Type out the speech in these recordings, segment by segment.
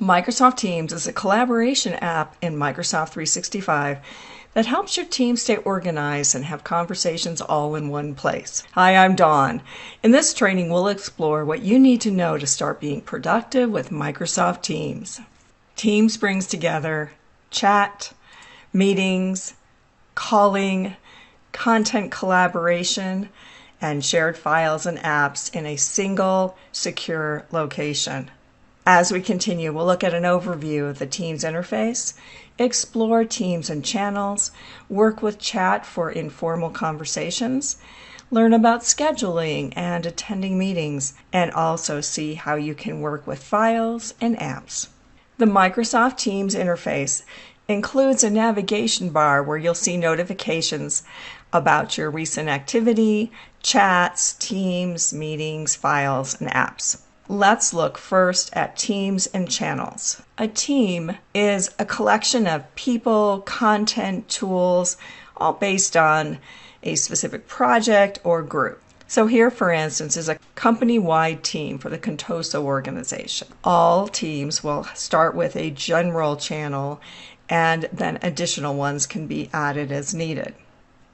Microsoft Teams is a collaboration app in Microsoft 365 that helps your team stay organized and have conversations all in one place. Hi, I'm Dawn. In this training, we'll explore what you need to know to start being productive with Microsoft Teams. Teams brings together chat, meetings, calling, content collaboration, and shared files and apps in a single, secure location. As we continue, we'll look at an overview of the Teams interface, explore Teams and channels, work with chat for informal conversations, learn about scheduling and attending meetings, and also see how you can work with files and apps. The Microsoft Teams interface includes a navigation bar where you'll see notifications about your recent activity, chats, teams, meetings, files, and apps. Let's look first at teams and channels. A team is a collection of people, content, tools, all based on a specific project or group. So here, for instance, is a company-wide team for the Contoso organization. All teams will start with a general channel, and then additional ones can be added as needed.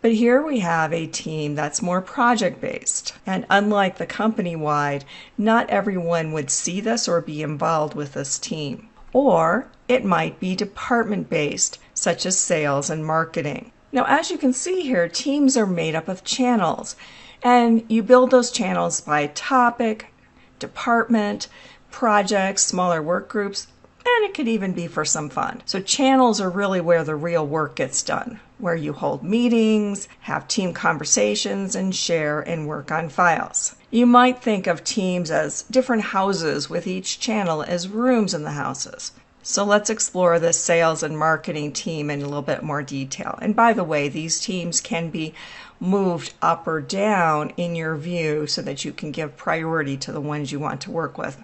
But here we have a team that's more project-based, and unlike the company-wide, not everyone would see this or be involved with this team. Or it might be department-based, such as sales and marketing. Now, as you can see here, teams are made up of channels, and you build those channels by topic, department, projects, smaller work groups, and it could even be for some fun. So channels are really where the real work gets done, where you hold meetings, have team conversations, and share and work on files. You might think of teams as different houses with each channel as rooms in the houses. So let's explore this sales and marketing team in a little bit more detail. And by the way, these teams can be moved up or down in your view so that you can give priority to the ones you want to work with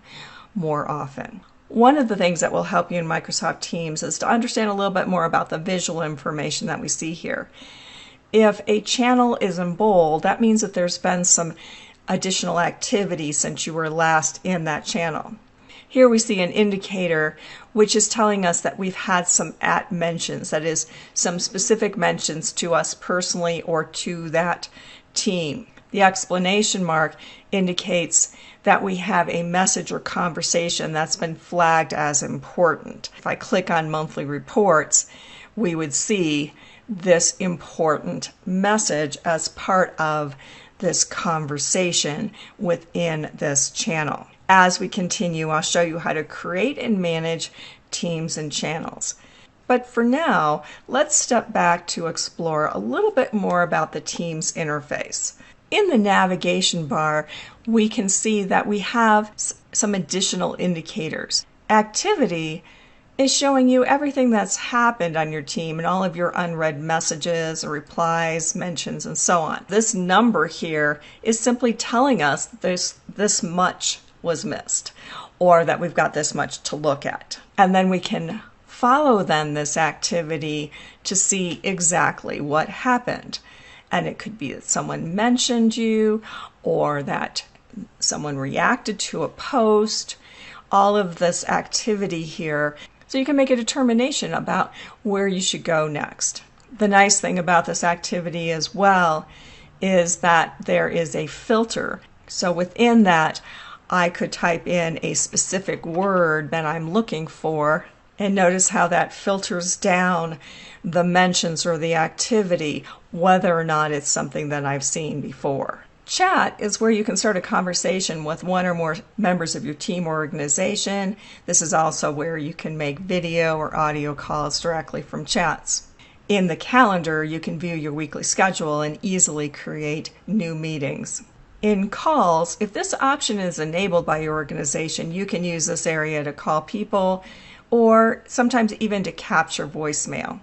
more often. One of the things that will help you in Microsoft Teams is to understand a little bit more about the visual information that we see here. If a channel is in bold, that means that there's been some additional activity since you were last in that channel. Here we see an indicator which is telling us that we've had some @ mentions, that is, some specific mentions to us personally or to that team. The explanation mark indicates that we have a message or conversation that's been flagged as important. If I click on monthly reports, we would see this important message as part of this conversation within this channel. As we continue, I'll show you how to create and manage teams and channels. But for now, let's step back to explore a little bit more about the Teams interface. In the navigation bar, we can see that we have some additional indicators. Activity is showing you everything that's happened on your team and all of your unread messages or replies, mentions, and so on. This number here is simply telling us that this much was missed, or that we've got this much to look at. And then we can follow then this activity to see exactly what happened. And it could be that someone mentioned you or that someone reacted to a post, all of this activity here. So you can make a determination about where you should go next. The nice thing about this activity as well is that there is a filter. So within that, I could type in a specific word that I'm looking for, and notice how that filters down the mentions or the activity, whether or not it's something that I've seen before. Chat is where you can start a conversation with one or more members of your team or organization. This is also where you can make video or audio calls directly from chats. In the calendar, you can view your weekly schedule and easily create new meetings. In calls, if this option is enabled by your organization, you can use this area to call people or sometimes even to capture voicemail.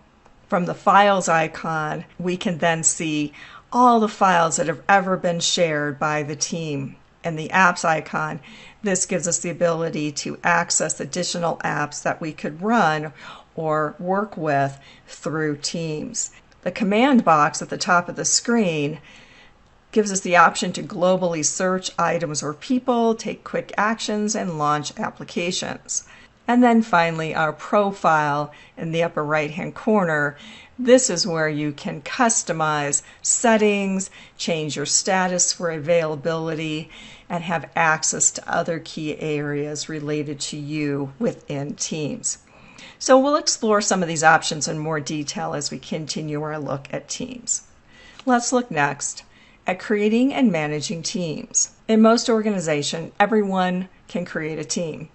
From the files icon, we can then see all the files that have ever been shared by the team. And the apps icon, this gives us the ability to access additional apps that we could run or work with through Teams. The command box at the top of the screen gives us the option to globally search items or people, take quick actions, and launch applications. And then finally, our profile in the upper right-hand corner. This is where you can customize settings, change your status for availability, and have access to other key areas related to you within Teams. So we'll explore some of these options in more detail as we continue our look at Teams. Let's look next at creating and managing teams. In most organizations, everyone can create a team.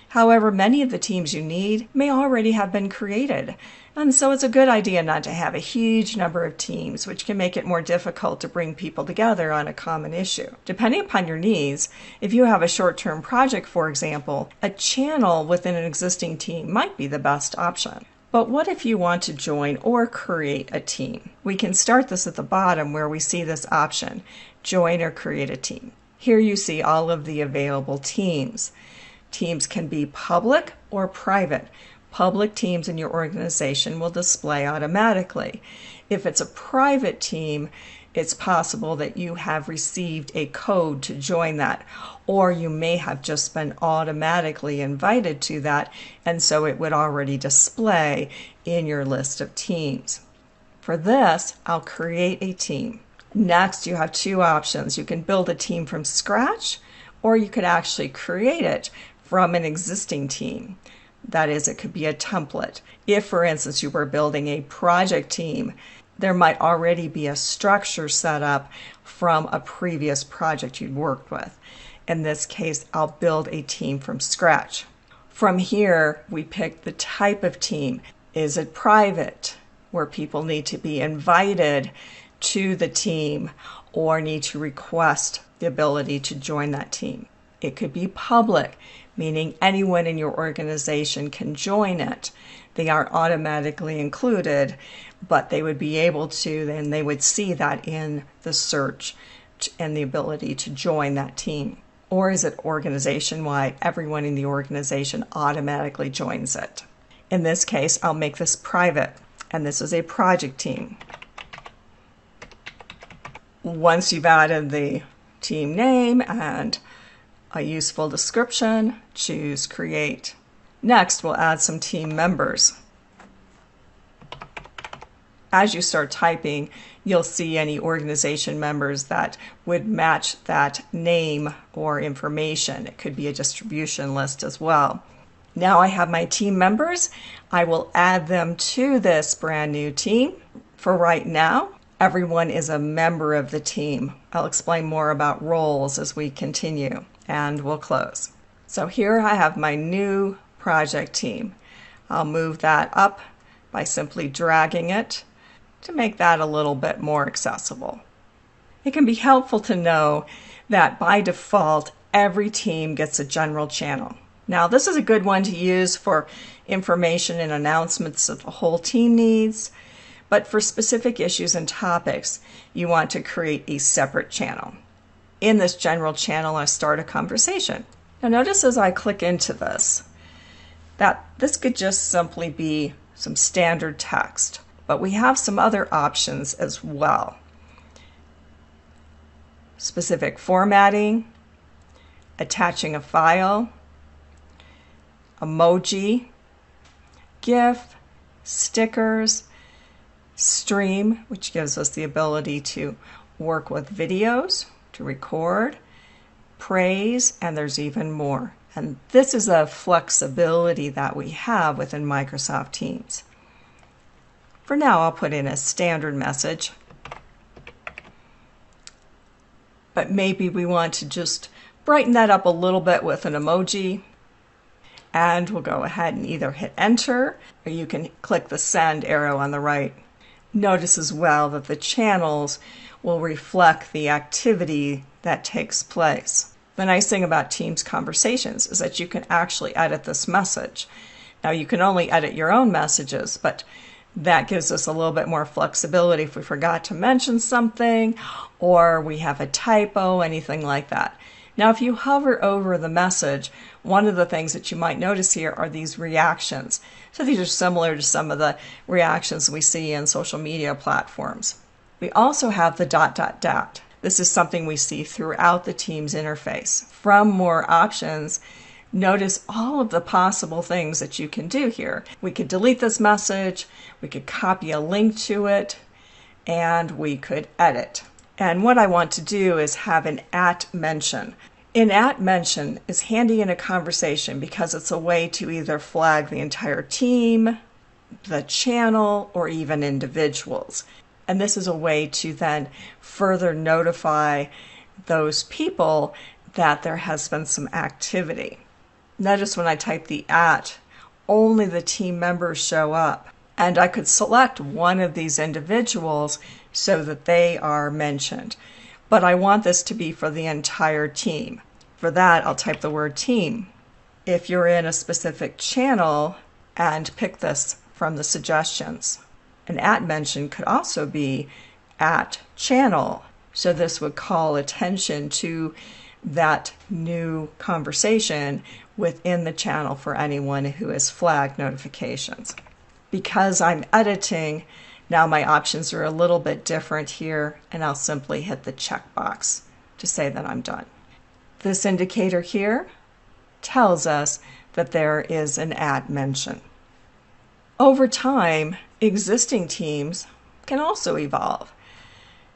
However, many of the teams you need may already have been created, and so it's a good idea not to have a huge number of teams, which can make it more difficult to bring people together on a common issue. Depending upon your needs, if you have a short-term project, for example, a channel within an existing team might be the best option. But what if you want to join or create a team? We can start this at the bottom where we see this option, join or create a team. Here you see all of the available teams. Teams can be public or private. Public teams in your organization will display automatically. If it's a private team, it's possible that you have received a code to join that, or you may have just been automatically invited to that, and so it would already display in your list of teams. For this, I'll create a team. Next, you have two options. You can build a team from scratch, or you could actually create it from an existing team. That is, it could be a template. If, for instance, you were building a project team, there might already be a structure set up from a previous project you'd worked with. In this case, I'll build a team from scratch. From here, we pick the type of team. Is it private, where people need to be invited to the team or need to request the ability to join that team? It could be public, meaning anyone in your organization can join it. They aren't automatically included, but they would be able to, then they would see that in the search and the ability to join that team. Or is it organization-wide? Everyone in the organization automatically joins it. In this case, I'll make this private, and this is a project team. Once you've added the team name and a useful description, choose Create. Next, we'll add some team members. As you start typing, you'll see any organization members that would match that name or information. It could be a distribution list as well. Now I have my team members. I will add them to this brand new team. For right now, everyone is a member of the team. I'll explain more about roles as we continue, and we'll close. So here I have my new project team. I'll move that up by simply dragging it to make that a little bit more accessible. It can be helpful to know that by default, every team gets a general channel. Now, this is a good one to use for information and announcements that the whole team needs, but for specific issues and topics, you want to create a separate channel. In this general channel, I start a conversation. Now, notice as I click into this, that this could just simply be some standard text, but we have some other options as well. Specific formatting, attaching a file, emoji, GIF, stickers, stream, which gives us the ability to work with videos, to record, praise, and there's even more. And this is a flexibility that we have within Microsoft Teams. For now, I'll put in a standard message, but maybe we want to just brighten that up a little bit with an emoji, and we'll go ahead and either hit enter, or you can click the send arrow on the right. Notice as well that the channels will reflect the activity that takes place. The nice thing about Teams conversations is that you can actually edit this message. Now, you can only edit your own messages, but that gives us a little bit more flexibility if we forgot to mention something or we have a typo, anything like that. Now, if you hover over the message, one of the things that you might notice here are these reactions. So these are similar to some of the reactions we see in social media platforms. We also have the ... This is something we see throughout the Teams interface. From more options, Notice all of the possible things that you can do here. We could delete this message, we could copy a link to it, and we could edit. And what I want to do is have an @mention. An @mention is handy in a conversation because it's a way to either flag the entire team, the channel, or even individuals. And this is a way to then further notify those people that there has been some activity. Notice when I type the @ only the team members show up. And I could select one of these individuals so that they are mentioned. But I want this to be for the entire team. For that, I'll type the word team. If you're in a specific channel, and pick this from the suggestions. An @mention could also be @channel. So this would call attention to that new conversation within the channel for anyone who has flagged notifications. Because I'm editing, now my options are a little bit different here, and I'll simply hit the checkbox to say that I'm done. This indicator here tells us that there is an @mention. Over time, existing teams can also evolve.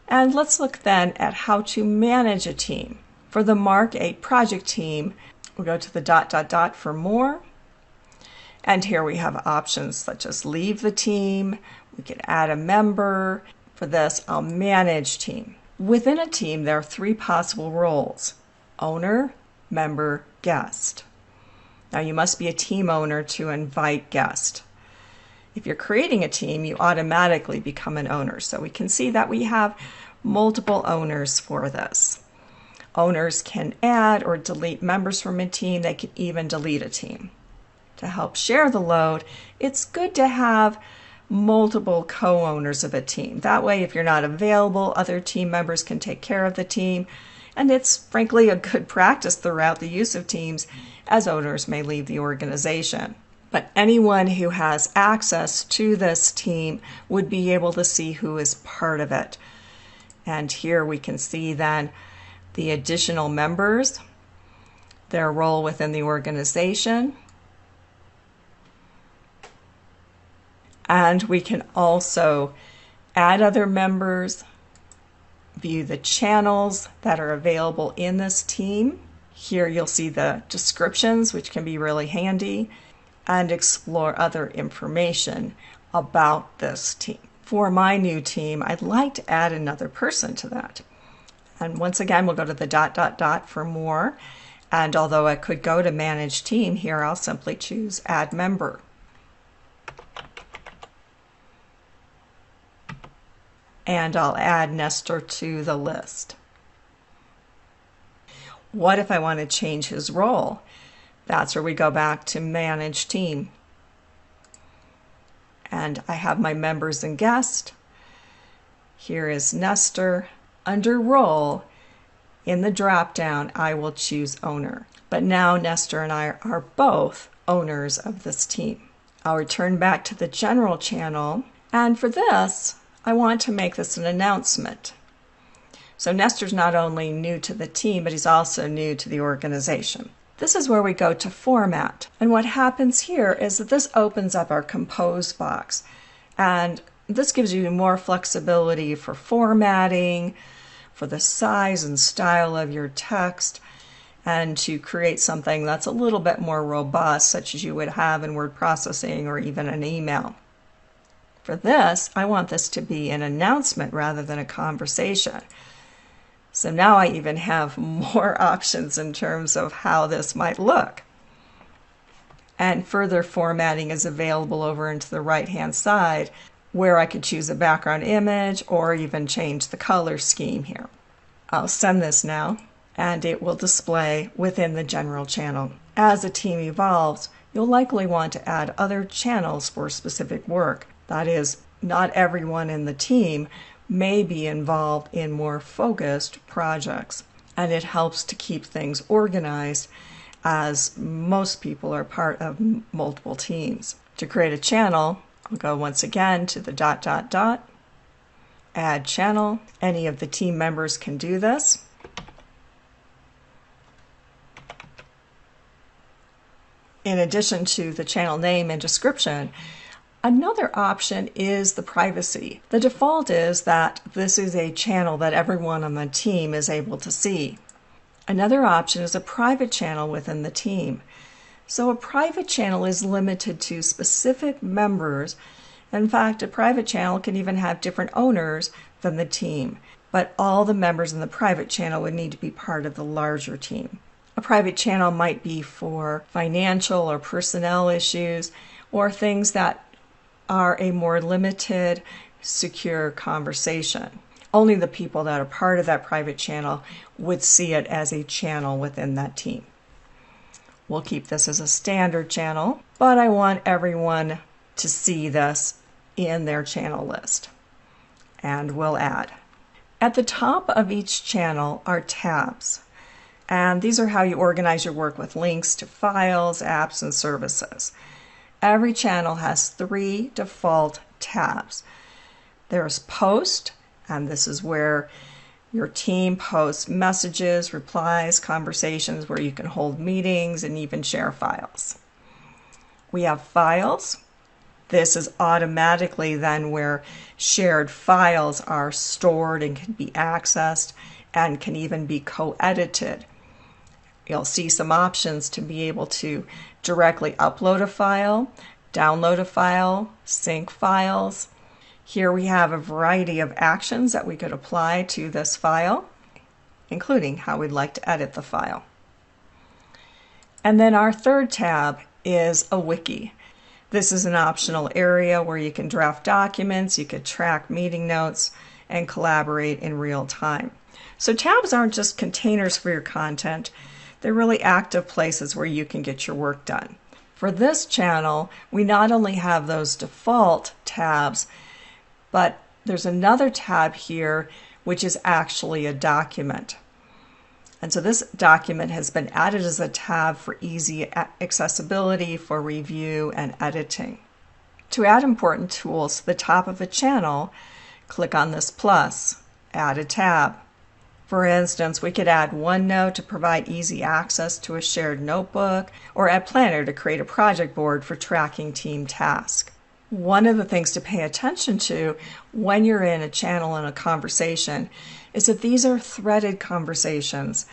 And let's look then at how to manage a team. For the Mark 8 project team, we'll go to the ... for more. And here we have options such as leave the team, we could add a member. For this, I'll manage team. Within a team, there are 3 possible roles: owner, member, guest. Now you must be a team owner to invite guests. If you're creating a team, you automatically become an owner. So we can see that we have multiple owners for this. Owners can add or delete members from a team. They can even delete a team. To help share the load, it's good to have multiple co-owners of a team. That way, if you're not available, other team members can take care of the team. And it's frankly a good practice throughout the use of teams, as owners may leave the organization. But anyone who has access to this team would be able to see who is part of it. And here we can see then the additional members, their role within the organization. And we can also add other members, view the channels that are available in this team. Here you'll see the descriptions, which can be really handy, and explore other information about this team. For my new team, I'd like to add another person to that. And once again, we'll go to the ... for more. And although I could go to Manage Team, here I'll simply choose Add Member. And I'll add Nestor to the list. What if I want to change his role? That's where we go back to Manage Team. And I have my members and guests. Here is Nestor. Under Role, in the drop-down, I will choose Owner. But now Nestor and I are both owners of this team. I'll return back to the General channel. And for this, I want to make this an announcement. So Nestor's not only new to the team, but he's also new to the organization. This is where we go to Format. And what happens here is that this opens up our Compose box. And this gives you more flexibility for formatting, for the size and style of your text, and to create something that's a little bit more robust, such as you would have in word processing or even an email. For this, I want this to be an announcement rather than a conversation. So now I even have more options in terms of how this might look. And further formatting is available over into the right-hand side, where I could choose a background image or even change the color scheme here. I'll send this now, and it will display within the General channel. As a team evolves, you'll likely want to add other channels for specific work. That is, not everyone in the team may be involved in more focused projects, and it helps to keep things organized as most people are part of multiple teams. To create a channel, I'll go once again to the ... Add Channel. Any of the team members can do this. In addition to the channel name and description, another option is the privacy. The default is that this is a channel that everyone on the team is able to see. Another option is a private channel within the team. So a private channel is limited to specific members. In fact, a private channel can even have different owners than the team, but all the members in the private channel would need to be part of the larger team. A private channel might be for financial or personnel issues, or things that are a more limited, secure conversation. Only the people that are part of that private channel would see it as a channel within that team. We'll keep this as a standard channel, but I want everyone to see this in their channel list. And we'll add. At the top of each channel are tabs. And these are how you organize your work with links to files, apps, and services. Every channel has 3 default tabs. There's Post, and this is where your team posts messages, replies, conversations, where you can hold meetings and even share files. We have Files. This is automatically then where shared files are stored and can be accessed and can even be co-edited. You'll see some options to be able to directly upload a file, download a file, sync files. Here we have a variety of actions that we could apply to this file, including how we'd like to edit the file. And then our third tab is a wiki. This is an optional area where you can draft documents, you could track meeting notes, and collaborate in real time. So tabs aren't just containers for your content, they're really active places where you can get your work done. For this channel, we not only have those default tabs, but there's another tab here which is actually a document. And so this document has been added as a tab for easy accessibility for review and editing. To add important tools to the top of a channel, click on this plus, add a tab. For instance, we could add OneNote to provide easy access to a shared notebook, or add Planner to create a project board for tracking team tasks. One of the things to pay attention to when you're in a channel and a conversation is that these are threaded conversations.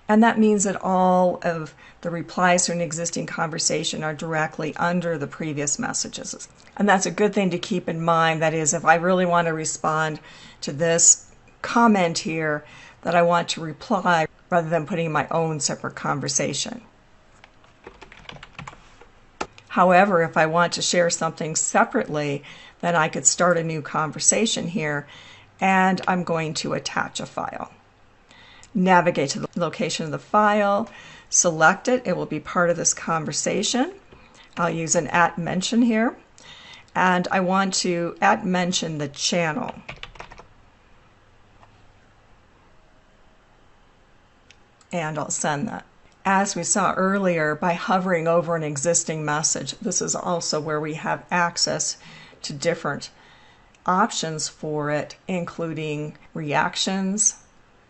And that means that all of the replies to an existing conversation are directly under the previous messages. And that's a good thing to keep in mind. That is, if I really want to respond to this comment here, that I want to reply rather than putting my own separate conversation. However, if I want to share something separately, then I could start a new conversation here, and I'm going to attach a file. Navigate to the location of the file, select it, it will be part of this conversation. I'll use an @mention here, and I want to @mention the channel. And I'll send that. As we saw earlier, by hovering over an existing message, this is also where we have access to different options for it, including reactions,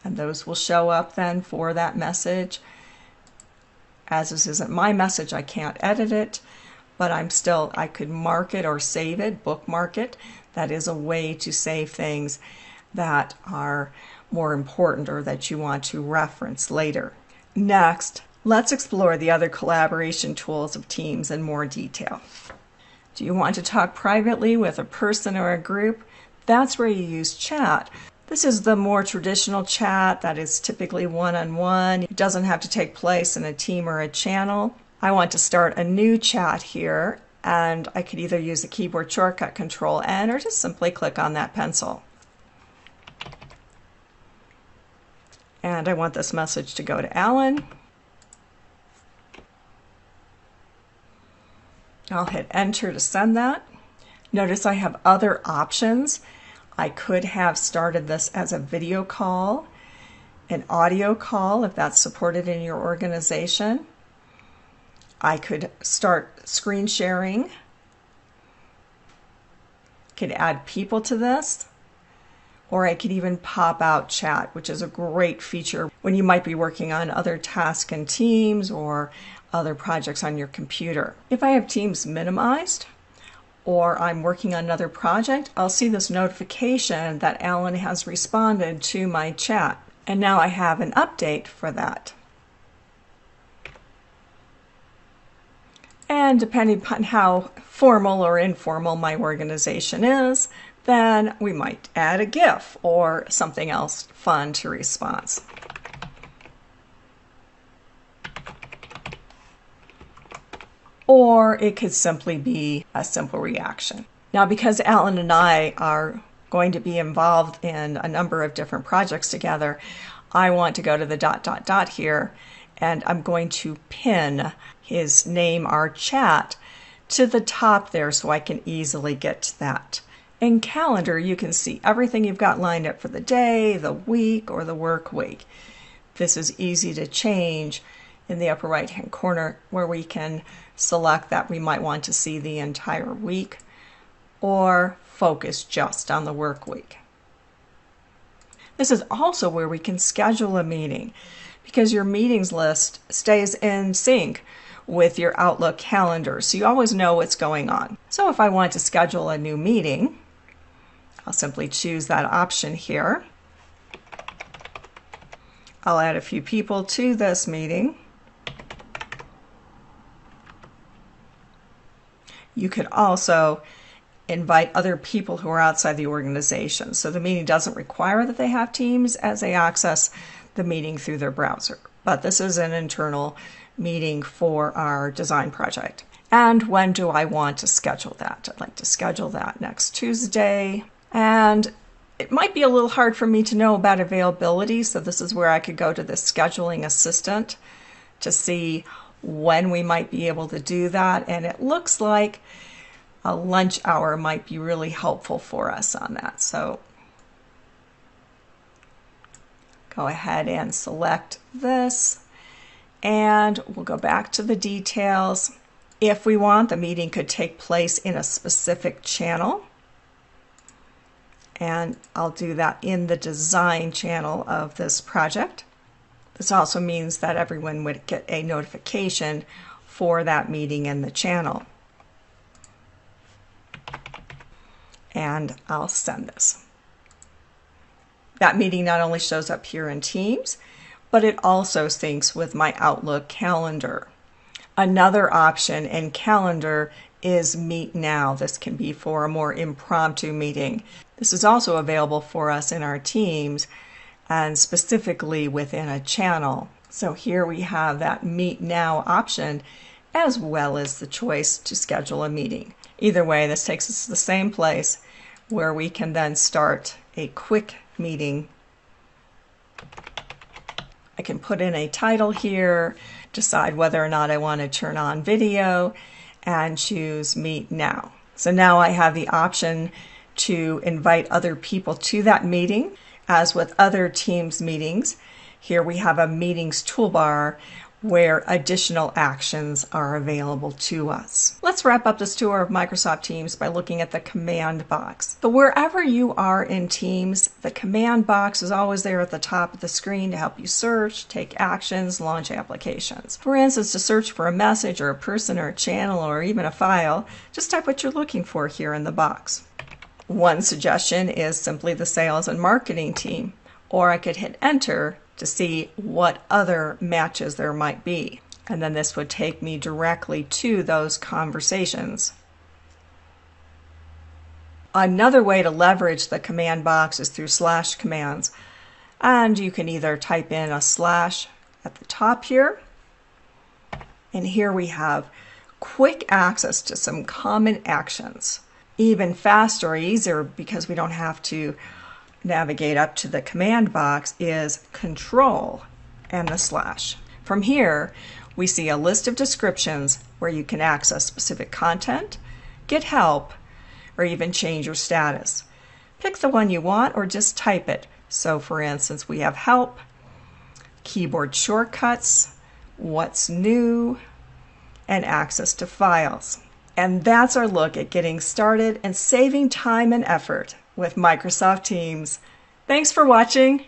and those will show up then for that message. As this isn't my message, I can't edit it, but I could mark it or save it, bookmark it. That is a way to save things that are more important or that you want to reference later. Next, let's explore the other collaboration tools of Teams in more detail. Do you want to talk privately with a person or a group? That's where you use chat. This is the more traditional chat that is typically one-on-one. It doesn't have to take place in a team or a channel. I want to start a new chat here, and I could either use the keyboard shortcut Control-N or just simply click on that pencil. And I want this message to go to Alan. I'll hit enter to send that. Notice I have other options. I could have started this as a video call, an audio call if that's supported in your organization. I could start screen sharing. Could add people to this. Or I could even pop out chat, which is a great feature when you might be working on other tasks in Teams or other projects on your computer. If I have Teams minimized, or I'm working on another project, I'll see this notification that Alan has responded to my chat. And now I have an update for that. And depending upon how formal or informal my organization is, then we might add a GIF or something else fun to response. Or it could simply be a simple reaction. Now, because Alan and I are going to be involved in a number of different projects together, I want to go to the ... here, and I'm going to pin his name, our chat, to the top there so I can easily get to that. In Calendar, you can see everything you've got lined up for the day, the week, or the work week. This is easy to change in the upper right-hand corner, where we can select that we might want to see the entire week or focus just on the work week. This is also where we can schedule a meeting, because your meetings list stays in sync with your Outlook calendar, so you always know what's going on. So if I want to schedule a new meeting, I'll simply choose that option here. I'll add a few people to this meeting. You could also invite other people who are outside the organization. So the meeting doesn't require that they have Teams as they access the meeting through their browser. But this is an internal meeting for our design project. And when do I want to schedule that? I'd like to schedule that next Tuesday. And it might be a little hard for me to know about availability, so this is where I could go to the scheduling assistant to see when we might be able to do that. And it looks like a lunch hour might be really helpful for us on that. So go ahead and select this, and we'll go back to the details. If we want, the meeting could take place in a specific channel, and I'll do that in the design channel of this project. This also means that everyone would get a notification for that meeting in the channel. And I'll send this. That meeting not only shows up here in Teams, but it also syncs with my Outlook calendar. Another option in Calendar is Meet Now. This can be for a more impromptu meeting. This is also available for us in our Teams and specifically within a channel. So here we have that Meet Now option, as well as the choice to schedule a meeting. Either way, this takes us to the same place where we can then start a quick meeting. I can put in a title here, decide whether or not I want to turn on video, and choose Meet Now. So now I have the option to invite other people to that meeting. As with other Teams meetings, here we have a meetings toolbar where additional actions are available to us. Let's wrap up this tour of Microsoft Teams by looking at the command box. So wherever you are in Teams, the command box is always there at the top of the screen to help you search, take actions, launch applications. For instance, to search for a message or a person or a channel or even a file, just type what you're looking for here in the box. One suggestion is simply the sales and marketing team, or I could hit enter to see what other matches there might be. And then this would take me directly to those conversations. Another way to leverage the command box is through slash commands. And you can either type in a slash at the top here, and here we have quick access to some common actions. Even faster or easier, because we don't have to navigate up to the command box, is Control and the slash. From here, we see a list of descriptions where you can access specific content, get help, or even change your status. Pick the one you want or just type it. So for instance, we have help, keyboard shortcuts, what's new, and access to files. And that's our look at getting started and saving time and effort with Microsoft Teams. Thanks for watching.